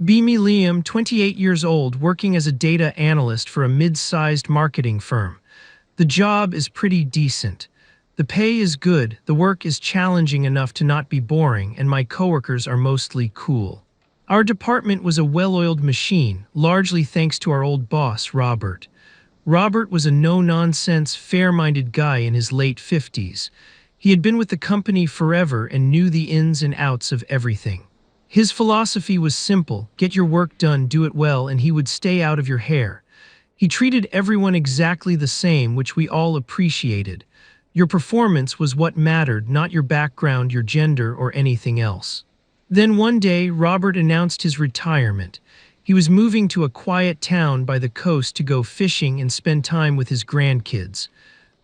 Beamy Liam, 28 years old, working as a data analyst for a mid-sized marketing firm. The job is pretty decent. The pay is good, the work is challenging enough to not be boring, and my coworkers are mostly cool. Our department was a well-oiled machine, largely thanks to our old boss, Robert. Robert was a no-nonsense, fair-minded guy in his late 50s. He had been with the company forever and knew the ins and outs of everything. His philosophy was simple: get your work done, do it well, and he would stay out of your hair. He treated everyone exactly the same, which we all appreciated. Your performance was what mattered, not your background, your gender, or anything else. Then one day, Robert announced his retirement. He was moving to a quiet town by the coast to go fishing and spend time with his grandkids.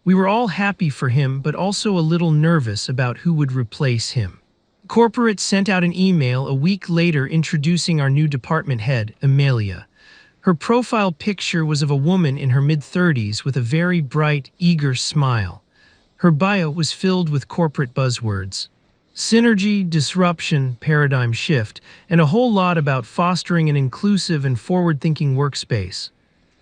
We were all happy for him, but also a little nervous about who would replace him. Corporate sent out an email a week later introducing our new department head, Amelia. Her profile picture was of a woman in her mid-30s with a very bright, eager smile. Her bio was filled with corporate buzzwords: synergy, disruption, paradigm shift, and a whole lot about fostering an inclusive and forward-thinking workspace.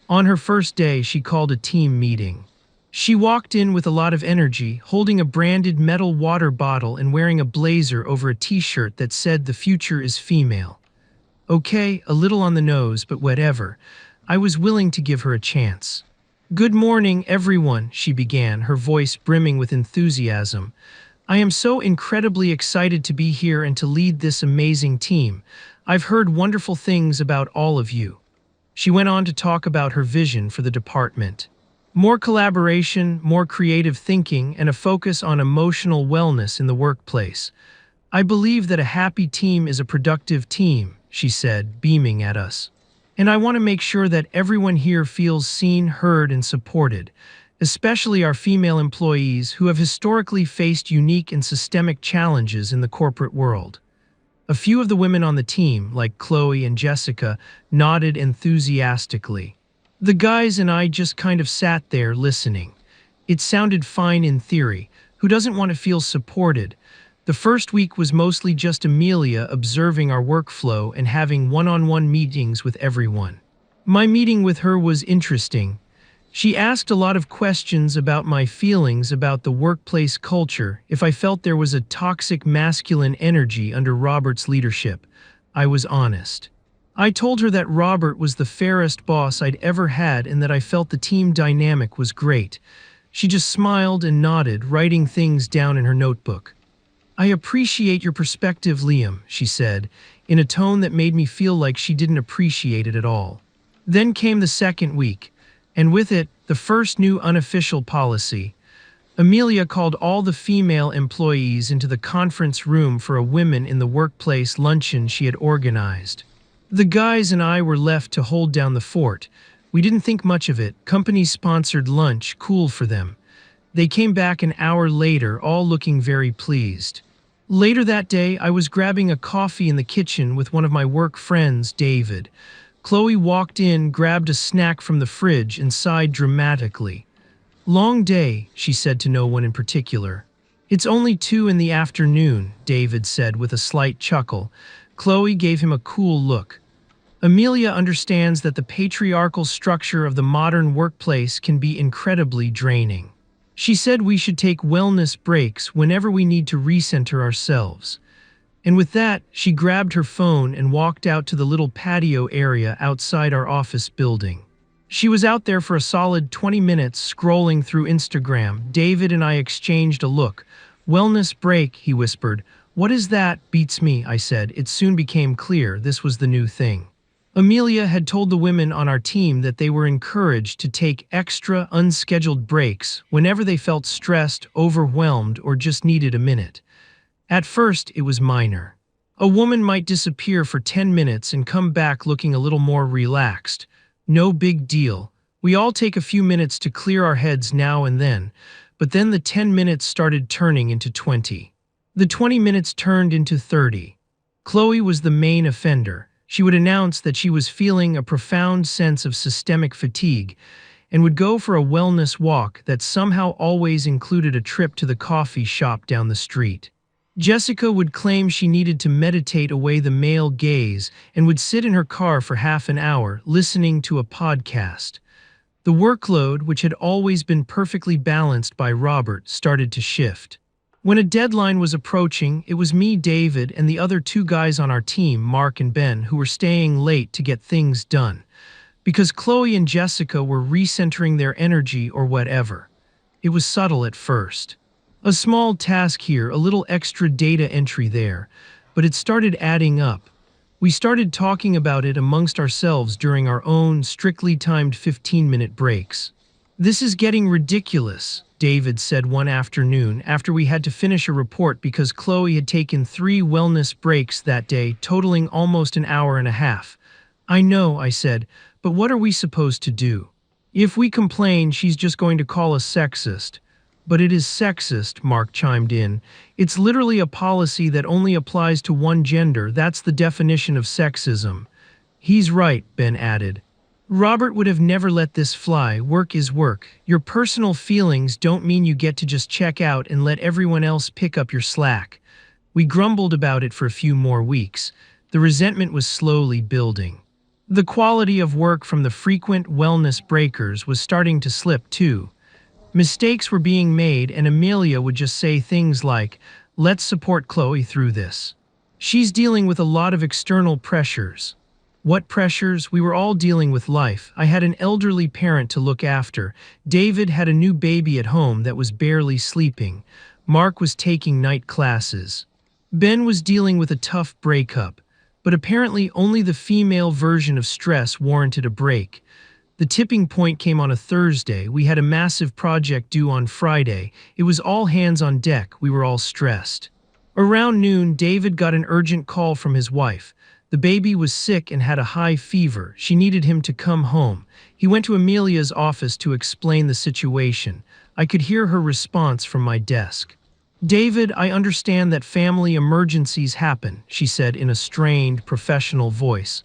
On her first day, she called a team meeting. She walked in with a lot of energy, holding a branded metal water bottle and wearing a blazer over a t-shirt that said "The future is female." Okay, a little on the nose, but whatever. I was willing to give her a chance. "Good morning, everyone," she began, her voice brimming with enthusiasm. "I am so incredibly excited to be here and to lead this amazing team. I've heard wonderful things about all of you." She went on to talk about her vision for the department. More collaboration, more creative thinking, and a focus on emotional wellness in the workplace. "I believe that a happy team is a productive team," she said, beaming at us. "And I want to make sure that everyone here feels seen, heard, and supported, especially our female employees who have historically faced unique and systemic challenges in the corporate world." A few of the women on the team, like Chloe and Jessica, nodded enthusiastically. The guys and I just kind of sat there listening. It sounded fine in theory. Who doesn't want to feel supported? The first week was mostly just Amelia observing our workflow and having one-on-one meetings with everyone. My meeting with her was interesting. She asked a lot of questions about my feelings about the workplace culture, if I felt there was a toxic masculine energy under Robert's leadership. I was honest. I told her that Robert was the fairest boss I'd ever had and that I felt the team dynamic was great. She just smiled and nodded, writing things down in her notebook. "I appreciate your perspective, Liam," she said, in a tone that made me feel like she didn't appreciate it at all. Then came the second week, and with it, the first new unofficial policy. Amelia called all the female employees into the conference room for a women in the workplace luncheon she had organized. The guys and I were left to hold down the fort. We didn't think much of it. Company-sponsored lunch, cool for them. They came back an hour later, all looking very pleased. Later that day, I was grabbing a coffee in the kitchen with one of my work friends, David. Chloe walked in, grabbed a snack from the fridge, and sighed dramatically. "Long day," she said to no one in particular. "It's only 2 in the afternoon," David said with a slight chuckle. Chloe gave him a cool look. Amelia understands that the patriarchal structure of the modern workplace can be incredibly draining. She said we should take wellness breaks whenever we need to recenter ourselves. And with that, she grabbed her phone and walked out to the little patio area outside our office building. She was out there for a solid 20 minutes scrolling through Instagram. David and I exchanged a look. "Wellness break," he whispered. "What is that?" "Beats me," I said. It soon became clear this was the new thing. Amelia had told the women on our team that they were encouraged to take extra, unscheduled breaks whenever they felt stressed, overwhelmed, or just needed a minute. At first, it was minor. A woman might disappear for 10 minutes and come back looking a little more relaxed. No big deal. We all take a few minutes to clear our heads now and then, but then the 10 minutes started turning into 20. The 20 minutes turned into 30. Chloe was the main offender. She would announce that she was feeling a profound sense of systemic fatigue and would go for a wellness walk that somehow always included a trip to the coffee shop down the street. Jessica would claim she needed to meditate away the male gaze and would sit in her car for half an hour listening to a podcast. The workload, which had always been perfectly balanced by Robert, started to shift. When a deadline was approaching, it was me, David, and the other two guys on our team, Mark and Ben, who were staying late to get things done. Because Chloe and Jessica were recentering their energy or whatever. It was subtle at first. A small task here, a little extra data entry there, but it started adding up. We started talking about it amongst ourselves during our own strictly timed 15-minute breaks. "This is getting ridiculous," David said one afternoon after we had to finish a report because Chloe had taken 3 wellness breaks that day, totaling almost an hour and a half. "I know," I said, "but what are we supposed to do? If we complain, she's just going to call us sexist." "But it is sexist," Mark chimed in. "It's literally a policy that only applies to one gender. That's the definition of sexism." "He's right," Ben added. "Robert would have never let this fly. Work is work. Your personal feelings don't mean you get to just check out and let everyone else pick up your slack." We grumbled about it for a few more weeks. The resentment was slowly building. The quality of work from the frequent wellness breakers was starting to slip too. Mistakes were being made, and Amelia would just say things like, "Let's support Chloe through this. She's dealing with a lot of external pressures." What pressures? We were all dealing with life. I had an elderly parent to look after. David had a new baby at home that was barely sleeping. Mark was taking night classes. Ben was dealing with a tough breakup. But apparently only the female version of stress warranted a break. The tipping point came on a Thursday. We had a massive project due on Friday. It was all hands on deck. We were all stressed. Around noon, David got an urgent call from his wife. The baby was sick and had a high fever. She needed him to come home. He went to Amelia's office to explain the situation. I could hear her response from my desk. "David, I understand that family emergencies happen," she said in a strained, professional voice.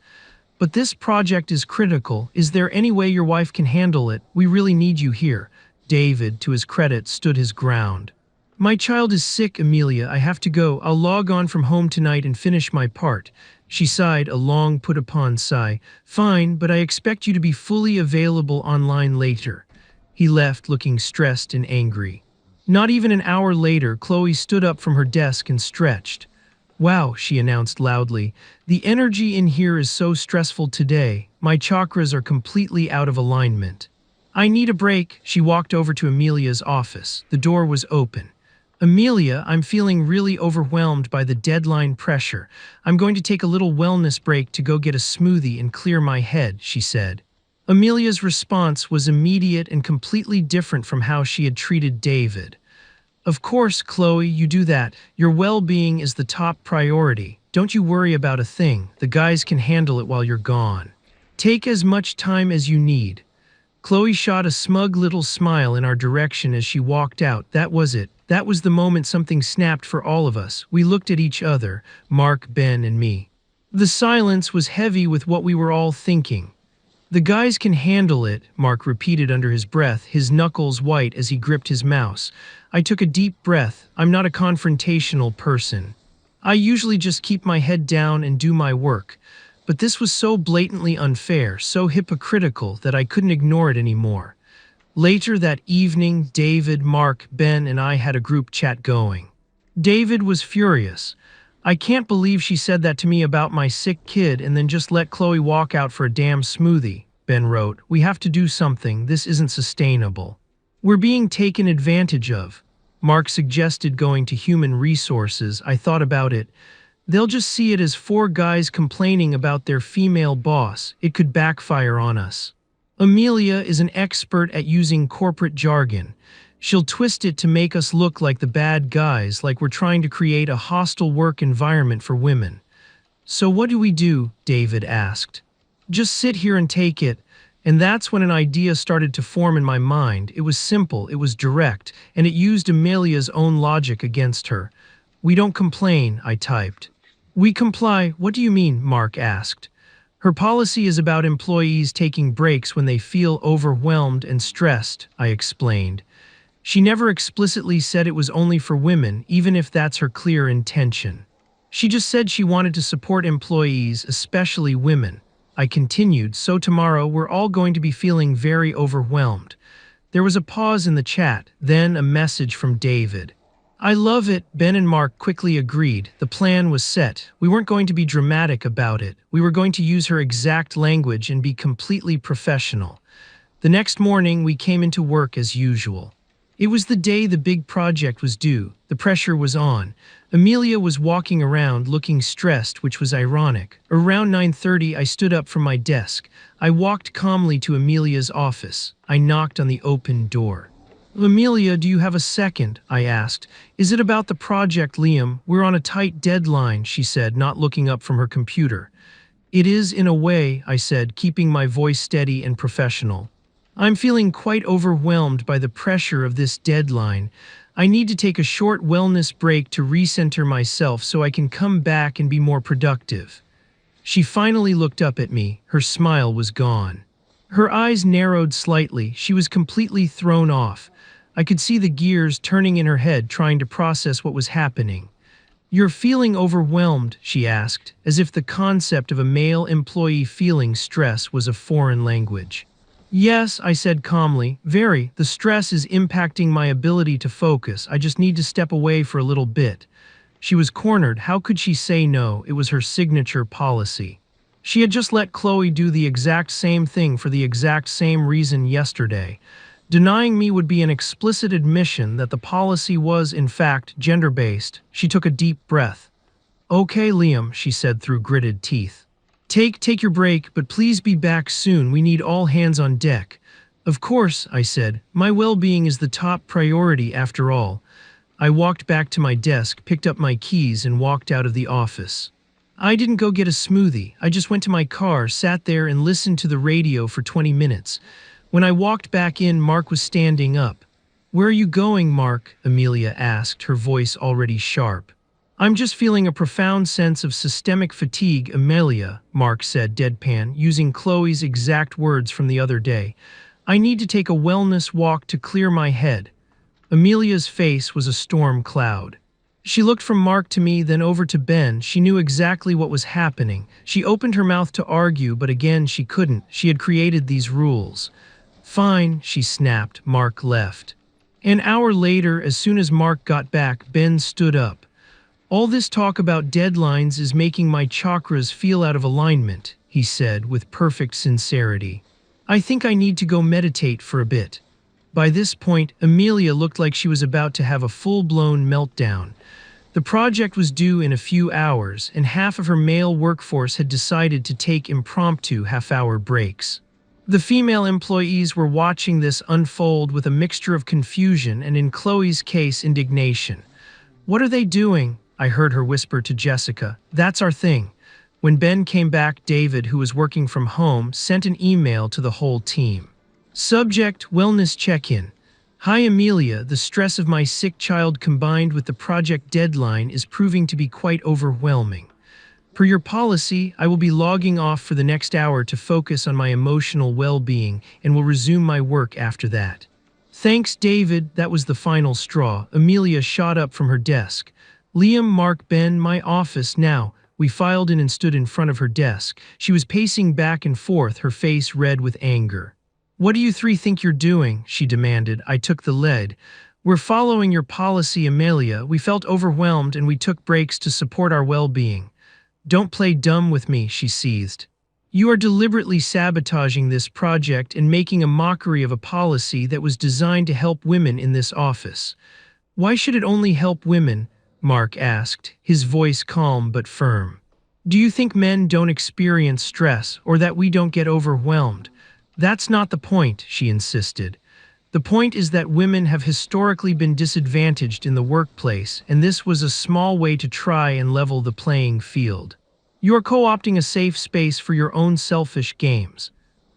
"But this project is critical. Is there any way your wife can handle it? We really need you here." David, to his credit, stood his ground. "My child is sick, Amelia. I have to go. I'll log on from home tonight and finish my part." She sighed, a long put-upon sigh. "Fine, but I expect you to be fully available online later." He left, looking stressed and angry. Not even an hour later, Chloe stood up from her desk and stretched. "Wow," she announced loudly. "The energy in here is so stressful today. My chakras are completely out of alignment. I need a break." She walked over to Amelia's office. The door was open. "Amelia, I'm feeling really overwhelmed by the deadline pressure. I'm going to take a little wellness break to go get a smoothie and clear my head," she said. Amelia's response was immediate and completely different from how she had treated David. "Of course, Chloe, you do that. Your well-being is the top priority. Don't you worry about a thing. The guys can handle it while you're gone. Take as much time as you need." Chloe shot a smug little smile in our direction as she walked out. That was it. That was the moment something snapped for all of us. We looked at each other, Mark, Ben, and me. The silence was heavy with what we were all thinking. "The guys can handle it," Mark repeated under his breath, his knuckles white as he gripped his mouse. I took a deep breath. I'm not a confrontational person. I usually just keep my head down and do my work. But this was so blatantly unfair, so hypocritical, that I couldn't ignore it anymore. Later that evening, David, Mark, Ben, and I had a group chat going. David was furious. "I can't believe she said that to me about my sick kid and then just let Chloe walk out for a damn smoothie," Ben wrote. "We have to do something. This isn't sustainable. We're being taken advantage of." Mark suggested going to human resources. I thought about it. They'll just see it as 4 guys complaining about their female boss. It could backfire on us. Amelia is an expert at using corporate jargon. She'll twist it to make us look like the bad guys, like we're trying to create a hostile work environment for women. "So what do we do?" David asked. "Just sit here and take it." And that's when an idea started to form in my mind. It was simple, it was direct, and it used Amelia's own logic against her. "We don't complain," I typed. "We comply. What do you mean?" Mark asked. "Her policy is about employees taking breaks when they feel overwhelmed and stressed," I explained. She never explicitly said it was only for women, even if that's her clear intention. She just said she wanted to support employees, especially women. I continued, so tomorrow we're all going to be feeling very overwhelmed. There was a pause in the chat, then a message from David. I love it, Ben and Mark quickly agreed. The plan was set. We weren't going to be dramatic about it. We were going to use her exact language and be completely professional. The next morning, we came into work as usual. It was the day the big project was due. The pressure was on. Amelia was walking around looking stressed, which was ironic. Around 9:30, I stood up from my desk. I walked calmly to Amelia's office. I knocked on the open door. Amelia, do you have a second? I asked. Is it about the project, Liam? We're on a tight deadline, she said, not looking up from her computer. It is in a way, I said, keeping my voice steady and professional. I'm feeling quite overwhelmed by the pressure of this deadline. I need to take a short wellness break to recenter myself so I can come back and be more productive. She finally looked up at me. Her smile was gone. Her eyes narrowed slightly. She was completely thrown off. I could see the gears turning in her head, trying to process what was happening. You're feeling overwhelmed, she asked, as if the concept of a male employee feeling stress was a foreign language. Yes, I said calmly, very. The stress is impacting my ability to focus. I just need to step away for a little bit. She was cornered. How could she say no? It was her signature policy. She had just let Chloe do the exact same thing for the exact same reason yesterday. Denying me would be an explicit admission that the policy was, in fact, gender-based. She took a deep breath. Okay, Liam, she said through gritted teeth. Take your break, but please be back soon. We need all hands on deck. Of course, I said. My well-being is the top priority after all. I walked back to my desk, picked up my keys, and walked out of the office. I didn't go get a smoothie. I just went to my car, sat there, and listened to the radio for 20 minutes. When I walked back in, Mark was standing up. Where are you going, Mark? Amelia asked, her voice already sharp. I'm just feeling a profound sense of systemic fatigue, Amelia, Mark said deadpan, using Chloe's exact words from the other day. I need to take a wellness walk to clear my head. Amelia's face was a storm cloud. She looked from Mark to me, then over to Ben. She knew exactly what was happening. She opened her mouth to argue, but again she couldn't. She had created these rules. Fine, she snapped. Mark left. An hour later, as soon as Mark got back, Ben stood up. All this talk about deadlines is making my chakras feel out of alignment, he said with perfect sincerity. I think I need to go meditate for a bit. By this point, Amelia looked like she was about to have a full-blown meltdown. The project was due in a few hours, and half of her male workforce had decided to take impromptu half-hour breaks. The female employees were watching this unfold with a mixture of confusion and, in Chloe's case, indignation. What are they doing? I heard her whisper to Jessica. That's our thing. When Ben came back, David, who was working from home, sent an email to the whole team. Subject, wellness check-in. Hi Amelia, the stress of my sick child combined with the project deadline is proving to be quite overwhelming. Per your policy, I will be logging off for the next hour to focus on my emotional well-being and will resume my work after that. Thanks, David. That was the final straw. Amelia shot up from her desk. Liam, Mark, Ben, my office now. We filed in and stood in front of her desk. She was pacing back and forth, her face red with anger. What do you three think you're doing? She demanded. I took the lead. We're following your policy, Amelia. We felt overwhelmed and we took breaks to support our well-being. Don't play dumb with me, she seethed. You are deliberately sabotaging this project and making a mockery of a policy that was designed to help women in this office. Why should it only help women? Mark asked, his voice calm but firm. Do you think men don't experience stress or that we don't get overwhelmed? That's not the point, she insisted. The point is that women have historically been disadvantaged in the workplace, and this was a small way to try and level the playing field. You are co-opting a safe space for your own selfish games.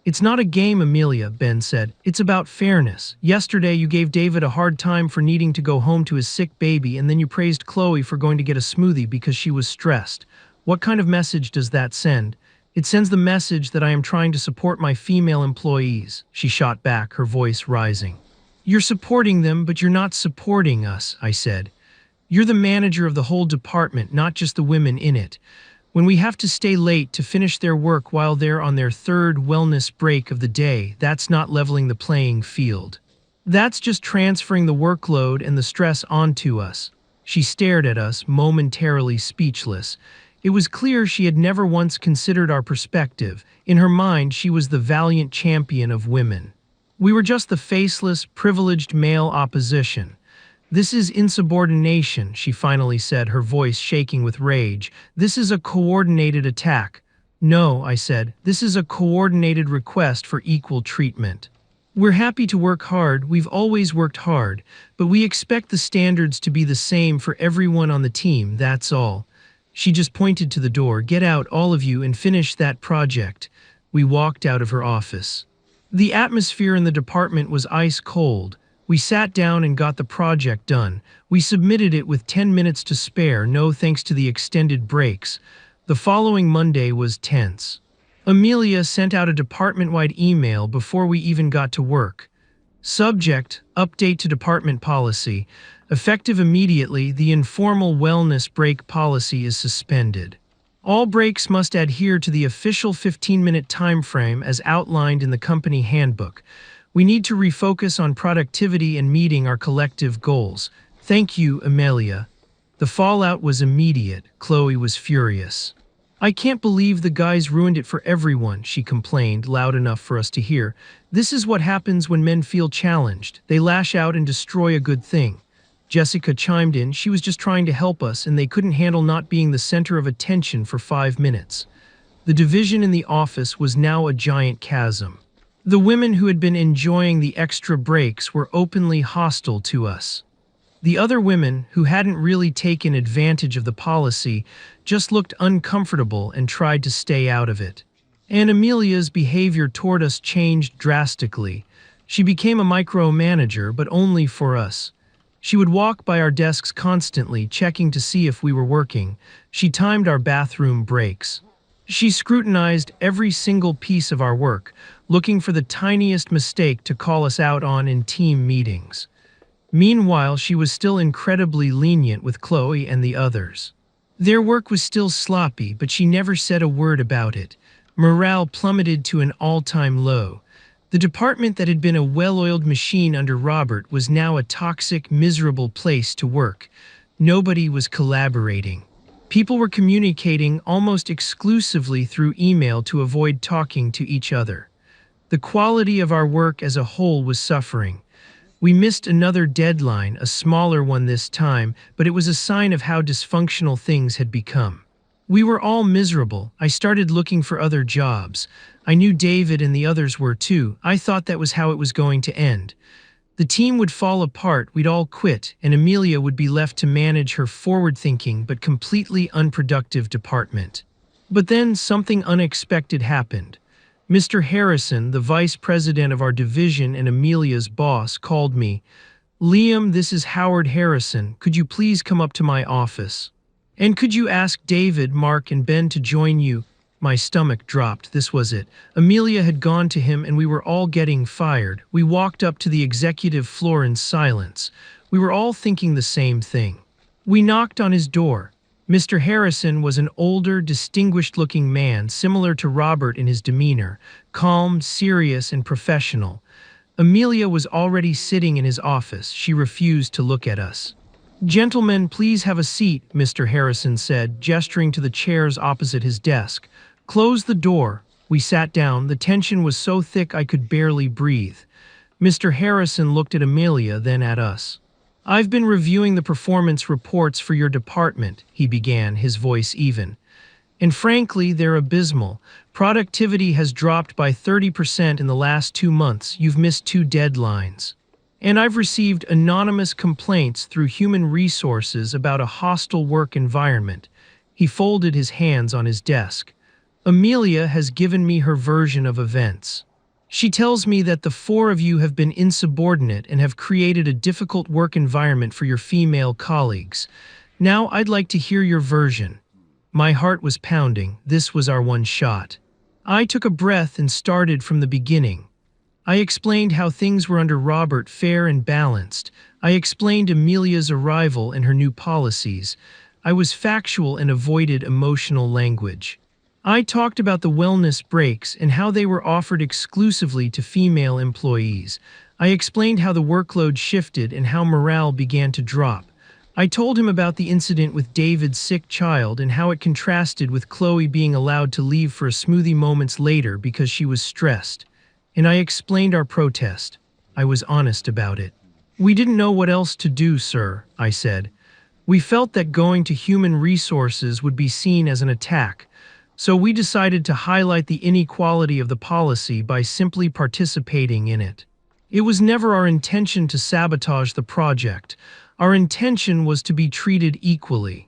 It's not a game, Amelia, Ben said. It's about fairness. Yesterday you gave David a hard time for needing to go home to his sick baby, and then you praised Chloe for going to get a smoothie because she was stressed. What kind of message does that send? It sends the message that I am trying to support my female employees, she shot back, her voice rising. You're supporting them, but you're not supporting us, I said. You're the manager of the whole department, not just the women in it. When we have to stay late to finish their work while they're on their third wellness break of the day, that's not leveling the playing field. That's just transferring the workload and the stress onto us. She stared at us, momentarily speechless. It was clear she had never once considered our perspective. In her mind, she was the valiant champion of women. We were just the faceless, privileged male opposition. This is insubordination, she finally said, her voice shaking with rage. This is a coordinated attack. No, I said, this is a coordinated request for equal treatment. We're happy to work hard, we've always worked hard, but we expect the standards to be the same for everyone on the team, that's all. She just pointed to the door. Get out, all of you, and finish that project. We walked out of her office. The atmosphere in the department was ice cold. We sat down and got the project done. We submitted it with 10 minutes to spare, no thanks to the extended breaks. The following Monday was tense. Amelia sent out a department-wide email before we even got to work. Subject, update to department policy. Effective immediately, the informal wellness break policy is suspended. All breaks must adhere to the official 15-minute time frame as outlined in the company handbook. We need to refocus on productivity and meeting our collective goals. Thank you, Amelia. The fallout was immediate. Chloe was furious. I can't believe the guys ruined it for everyone, she complained, loud enough for us to hear. This is what happens when men feel challenged. They lash out and destroy a good thing. Jessica chimed in. She was just trying to help us, and they couldn't handle not being the center of attention for 5 minutes. The division in the office was now a giant chasm. The women who had been enjoying the extra breaks were openly hostile to us. The other women, who hadn't really taken advantage of the policy, just looked uncomfortable and tried to stay out of it. And Amelia's behavior toward us changed drastically. She became a micromanager, but only for us. She would walk by our desks constantly, checking to see if we were working. She timed our bathroom breaks. She scrutinized every single piece of our work, looking for the tiniest mistake to call us out on in team meetings. Meanwhile, she was still incredibly lenient with Chloe and the others. Their work was still sloppy, but she never said a word about it. Morale plummeted to an all-time low. The department that had been a well-oiled machine under Robert was now a toxic, miserable place to work. Nobody was collaborating. People were communicating almost exclusively through email to avoid talking to each other. The quality of our work as a whole was suffering. We missed another deadline, a smaller one this time, but it was a sign of how dysfunctional things had become. We were all miserable. I started looking for other jobs. I knew David and the others were too. I thought that was how it was going to end. The team would fall apart, we'd all quit, and Amelia would be left to manage her forward-thinking but completely unproductive department. But then something unexpected happened. Mr. Harrison, the vice president of our division and Amelia's boss, called me. "Liam, this is Howard Harrison. Could you please come up to my office? And could you ask David, Mark, and Ben to join you?" My stomach dropped. This was it. Amelia had gone to him and we were all getting fired. We walked up to the executive floor in silence. We were all thinking the same thing. We knocked on his door. Mr. Harrison was an older, distinguished-looking man, similar to Robert in his demeanor, calm, serious, and professional. Amelia was already sitting in his office. She refused to look at us. "Gentlemen, please have a seat," Mr. Harrison said, gesturing to the chairs opposite his desk. "Close the door." We sat down. The tension was so thick I could barely breathe. Mr. Harrison looked at Amelia, then at us. "I've been reviewing the performance reports for your department," he began, his voice even. "And frankly, they're abysmal. Productivity has dropped by 30% in the last 2 months. You've missed 2 deadlines. And I've received anonymous complaints through human resources about a hostile work environment." He folded his hands on his desk. "Amelia has given me her version of events. She tells me that the 4 of you have been insubordinate and have created a difficult work environment for your female colleagues. Now I'd like to hear your version." My heart was pounding. This was our one shot. I took a breath and started from the beginning. I explained how things were under Robert fair and balanced. I explained Amelia's arrival and her new policies. I was factual and avoided emotional language. I talked about the wellness breaks and how they were offered exclusively to female employees. I explained how the workload shifted and how morale began to drop. I told him about the incident with David's sick child and how it contrasted with Chloe being allowed to leave for a smoothie moments later because she was stressed. And I explained our protest. I was honest about it. "We didn't know what else to do, sir," I said. "We felt that going to human resources would be seen as an attack, so we decided to highlight the inequality of the policy by simply participating in it. It was never our intention to sabotage the project. Our intention was to be treated equally."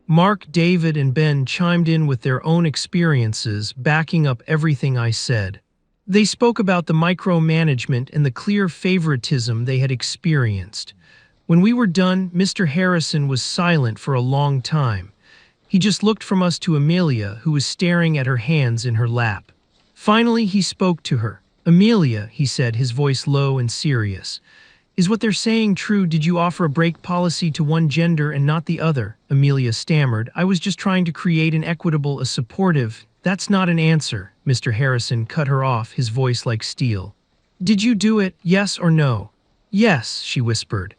Mark, David, and Ben chimed in with their own experiences, backing up everything I said. They spoke about the micromanagement and the clear favoritism they had experienced. When we were done, Mr. Harrison was silent for a long time. He just looked from us to Amelia, who was staring at her hands in her lap. Finally, he spoke to her. "Amelia," he said, his voice low and serious, "is what they're saying true? Did you offer a break policy to one gender and not the other?" Amelia stammered. "I was just trying to create an equitable, a supportive—" "That's not an answer," Mr. Harrison cut her off, his voice like steel. "Did you do it, yes or no?" "Yes," she whispered.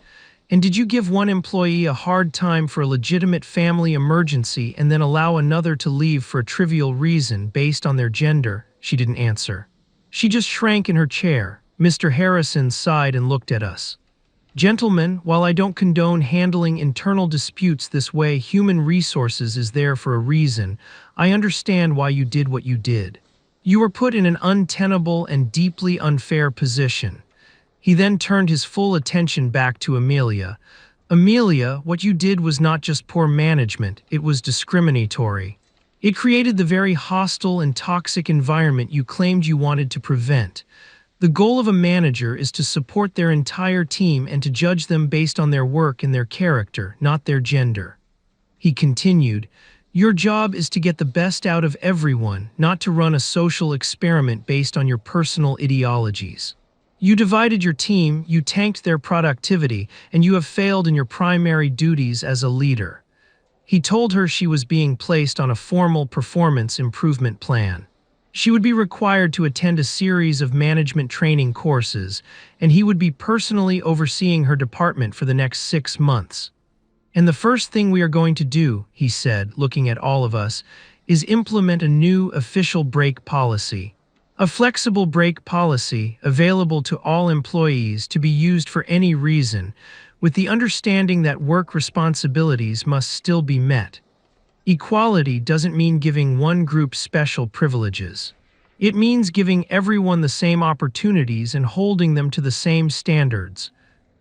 "And did you give one employee a hard time for a legitimate family emergency and then allow another to leave for a trivial reason based on their gender?" She didn't answer. She just shrank in her chair. Mr. Harrison sighed and looked at us. "Gentlemen, while I don't condone handling internal disputes this way, human resources is there for a reason. I understand why you did what you did. You were put in an untenable and deeply unfair position." He then turned his full attention back to Amelia. "Amelia, what you did was not just poor management, it was discriminatory. It created the very hostile and toxic environment you claimed you wanted to prevent. The goal of a manager is to support their entire team and to judge them based on their work and their character, not their gender." He continued, "Your job is to get the best out of everyone, not to run a social experiment based on your personal ideologies. You divided your team, you tanked their productivity, and you have failed in your primary duties as a leader." He told her she was being placed on a formal performance improvement plan. She would be required to attend a series of management training courses, and he would be personally overseeing her department for the next 6 months. "And the first thing we are going to do," he said, looking at all of us, "is implement a new official break policy. A flexible break policy available to all employees to be used for any reason, with the understanding that work responsibilities must still be met. Equality doesn't mean giving one group special privileges. It means giving everyone the same opportunities and holding them to the same standards."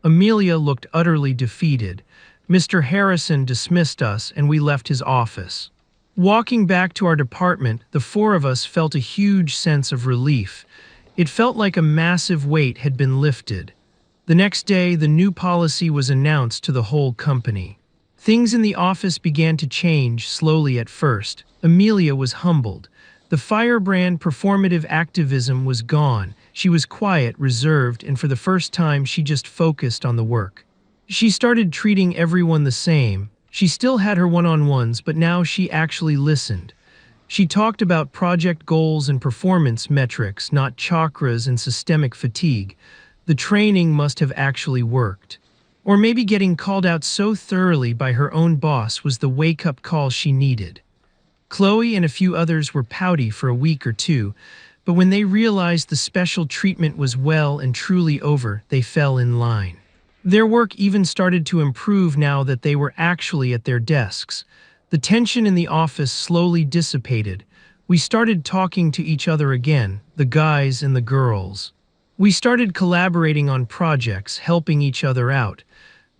Amelia looked utterly defeated. Mr. Harrison dismissed us and we left his office. Walking back to our department, the 4 of us felt a huge sense of relief. It felt like a massive weight had been lifted. The next day, the new policy was announced to the whole company. Things in the office began to change, slowly at first. Amelia was humbled. The firebrand performative activism was gone. She was quiet, reserved, and for the first time she just focused on the work. She started treating everyone the same. She still had her one-on-ones, but now she actually listened. She talked about project goals and performance metrics, not chakras and systemic fatigue. The training must have actually worked. Or maybe getting called out so thoroughly by her own boss was the wake-up call she needed. Chloe and a few others were pouty for a week or two, but when they realized the special treatment was well and truly over, they fell in line. Their work even started to improve now that they were actually at their desks. The tension in the office slowly dissipated. We started talking to each other again, the guys and the girls. We started collaborating on projects, helping each other out.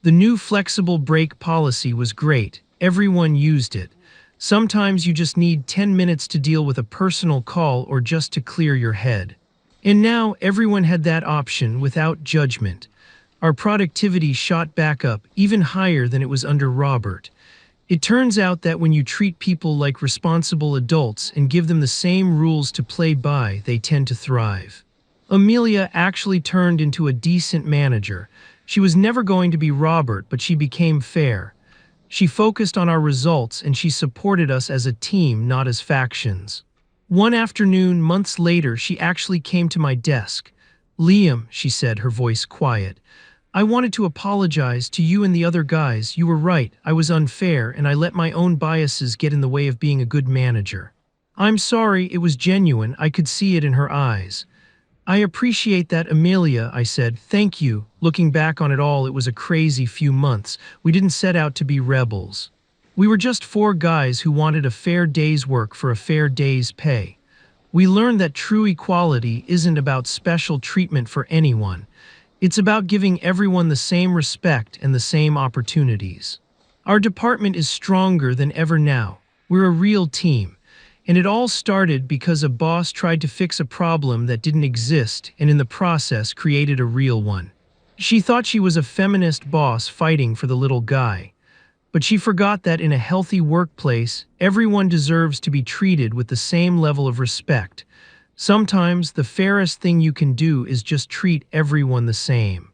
The new flexible break policy was great. Everyone used it. Sometimes you just need 10 minutes to deal with a personal call or just to clear your head. And now everyone had that option without judgment. Our productivity shot back up, even higher than it was under Robert. It turns out that when you treat people like responsible adults and give them the same rules to play by, they tend to thrive. Amelia actually turned into a decent manager. She was never going to be Robert, but she became fair. She focused on our results and she supported us as a team, not as factions. One afternoon, months later, she actually came to my desk. "Liam," she said, her voice quiet, "I wanted to apologize to you and the other guys. You were right, I was unfair and I let my own biases get in the way of being a good manager. I'm sorry, it was genuine, I could see it in her eyes." "I appreciate that, Amelia," I said. "Thank you. Looking back on it all, it was a crazy few months. We didn't set out to be rebels. We were just four guys who wanted a fair day's work for a fair day's pay. We learned that true equality isn't about special treatment for anyone. It's about giving everyone the same respect and the same opportunities. Our department is stronger than ever now. We're a real team. And it all started because a boss tried to fix a problem that didn't exist and in the process created a real one. She thought she was a feminist boss fighting for the little guy. But she forgot that in a healthy workplace, everyone deserves to be treated with the same level of respect. Sometimes the fairest thing you can do is just treat everyone the same."